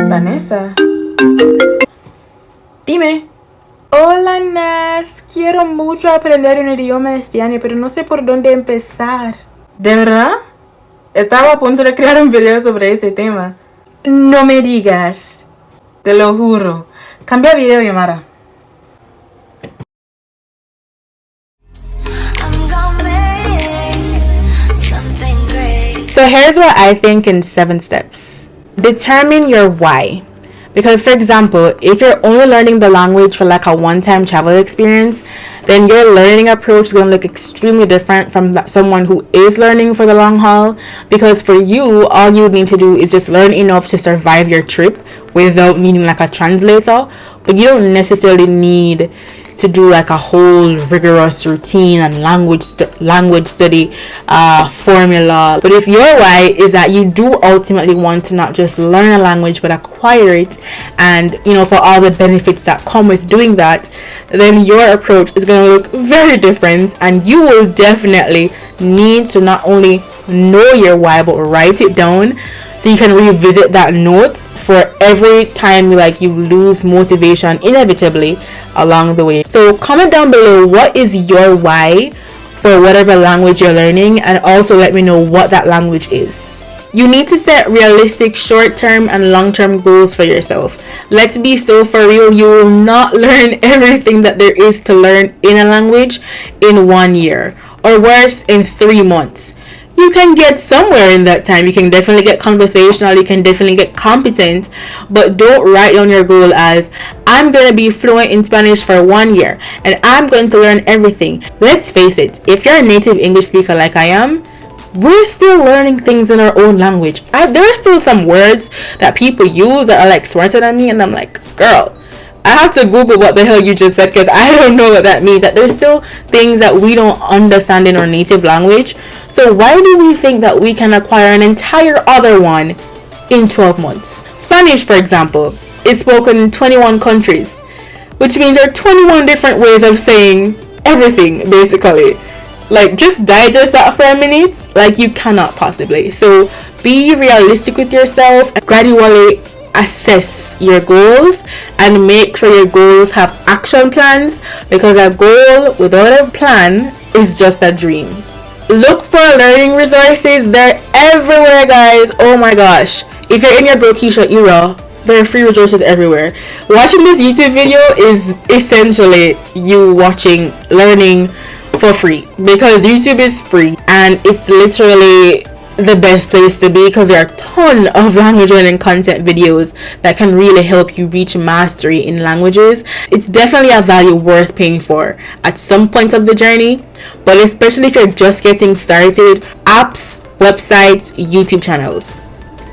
Vanessa. Dime. Hola, Nas. Quiero mucho aprender un idioma este año, pero no sé por dónde empezar. ¿De verdad? Estaba a punto de crear un video sobre ese tema. No me digas. Te lo juro. Cambia video, Yamara. So here's what I think in 7 steps. Determine your why. Because, for example, if you're only learning the language for like a one-time travel experience, then your learning approach is going to look extremely different from someone who is learning for the long haul. Because for you, all you need to do is just learn enough to survive your trip without needing like a translator. But you don't necessarily need to do like a whole rigorous routine and language study formula. But if your why is that you do ultimately want to not just learn a language but acquire it, and for all the benefits that come with doing that, then your approach is going to look very different, and you will definitely need to not only know your why but write it down so you can revisit that note for every time you lose motivation inevitably along the way. So comment down below what is your why for whatever language you're learning, and also let me know what that language is. You need to set realistic short-term and long-term goals for yourself. Let's be so for real, you will not learn everything that there is to learn in a language in 1 year, or worse, in 3 months. You can get somewhere in that time. You can definitely get conversational, you can definitely get competent, but don't write down your goal as I'm going to be fluent in Spanish for 1 year and I'm going to learn everything. Let's face it, if you're a native English speaker like I am, we're still learning things in our own language. There are still some words that people use that are like smarter than me, and I'm like, girl, I have to Google what the hell you just said because I don't know what that means. That there's still things that we don't understand in our native language. So why do we think that we can acquire an entire other one in 12 months? Spanish, for example, is spoken in 21 countries, which means there are 21 different ways of saying everything, basically. Just digest that for a minute. You cannot possibly. So be realistic with yourself and gradually assess your goals and make sure your goals have action plans, because a goal without a plan is just a dream. Look for learning resources. They're everywhere, guys. Oh my gosh, if you're in your bro t-shirt era, there are free resources everywhere. Watching this YouTube video is essentially you learning for free, because YouTube is free and it's literally the best place to be, because there are a ton of language learning content videos that can really help you reach mastery in languages. It's definitely a value worth paying for at some point of the journey, but especially if you're just getting started. Apps, websites, YouTube channels,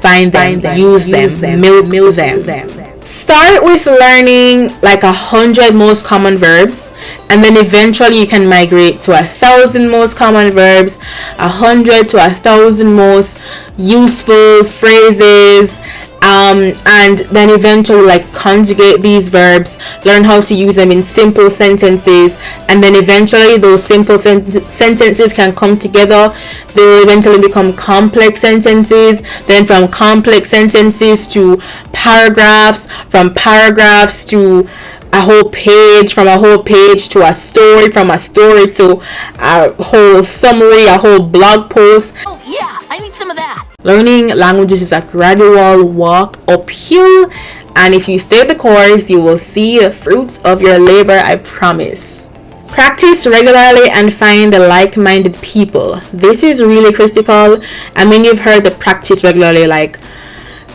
find them, use them, milk them. Start with learning 100 most common verbs, and then eventually you can migrate to 1,000 most common verbs, 100 to 1,000 most useful phrases, and then eventually conjugate these verbs, learn how to use them in simple sentences, and then eventually those simple sentences can come together. They eventually become complex sentences, then from complex sentences to paragraphs, from paragraphs to a whole page, from a whole page to a story, from a story to a whole summary, a whole blog post. Oh yeah, I need some of that. Learning languages is a gradual walk uphill, and if you stay the course, you will see the fruits of your labor, I promise. Practice regularly and find the like-minded people. This is really critical. I mean, you've heard the practice regularly,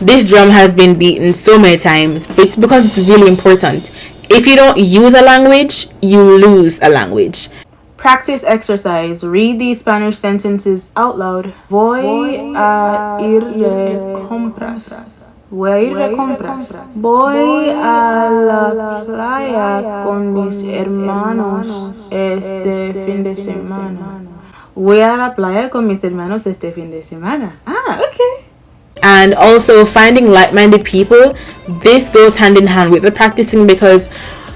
this drum has been beaten so many times, but it's because it's really important. If you don't use a language, you lose a language. Practice exercise. Read these Spanish sentences out loud. Voy a ir de compras. Voy a ir de compras. Voy a la playa con mis hermanos este fin de semana. Voy a la playa con mis hermanos este fin de semana. Okay. And also finding like-minded people. This goes hand in hand with the practicing, because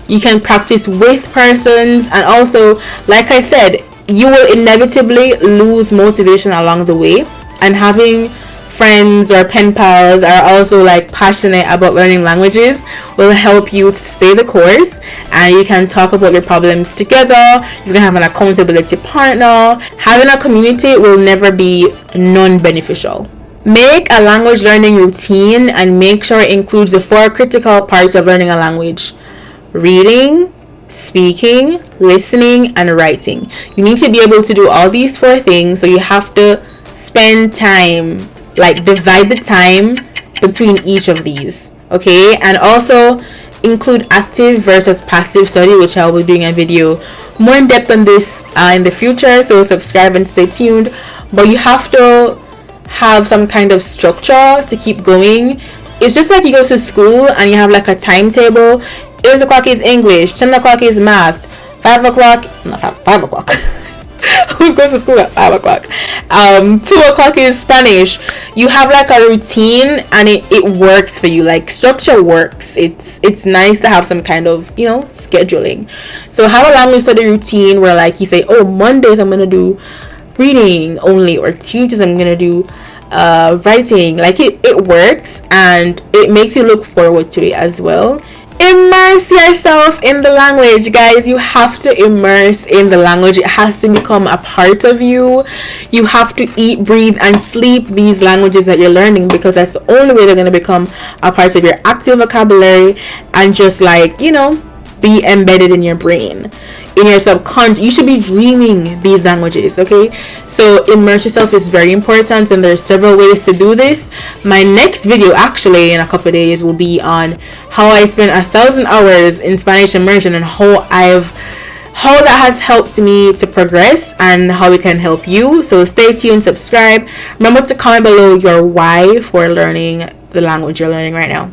you can practice with persons, and also, like I said, you will inevitably lose motivation along the way, and having friends or pen pals are also like passionate about learning languages will help you to stay the course, and you can talk about your problems together. You can have an accountability partner. Having a community will never be non-beneficial. Make a language learning routine and make sure it includes the 4 critical parts of learning a language: reading, speaking, listening, and writing. You need to be able to do all these 4 things, so you have to spend time, like divide the time between each of these, okay? And also include active versus passive study, which I will be doing a video more in depth on this in the future, so subscribe and stay tuned. But you have to have some kind of structure to keep going. It's just like you go to school and you have like a timetable. 8 o'clock is English, 10 o'clock is math, 5 o'clock, not 5 o'clock. Who goes to school at 5 o'clock? 2 o'clock is Spanish. You have like a routine and it works for you. Like, structure works. It's nice to have some kind of, scheduling. So have a language study routine where, like, you say, oh, Mondays I'm gonna do reading only, or Tuesdays I'm gonna do writing. Like, it works and it makes you look forward to it as well. Immerse yourself in the language, guys. You have to immerse in the language. It has to become a part of you. You have to eat, breathe, and sleep these languages that you're learning, because that's the only way they're going to become a part of your active vocabulary and just, like, be embedded in your brain, in your subconscious. You should be dreaming these languages, okay? So immerse yourself is very important, and there's several ways to do this. My next video, actually in a couple of days, will be on how I spent 1,000 hours in Spanish immersion and how that has helped me to progress and how it can help you. So stay tuned, subscribe. Remember to comment below your why for learning the language you're learning right now.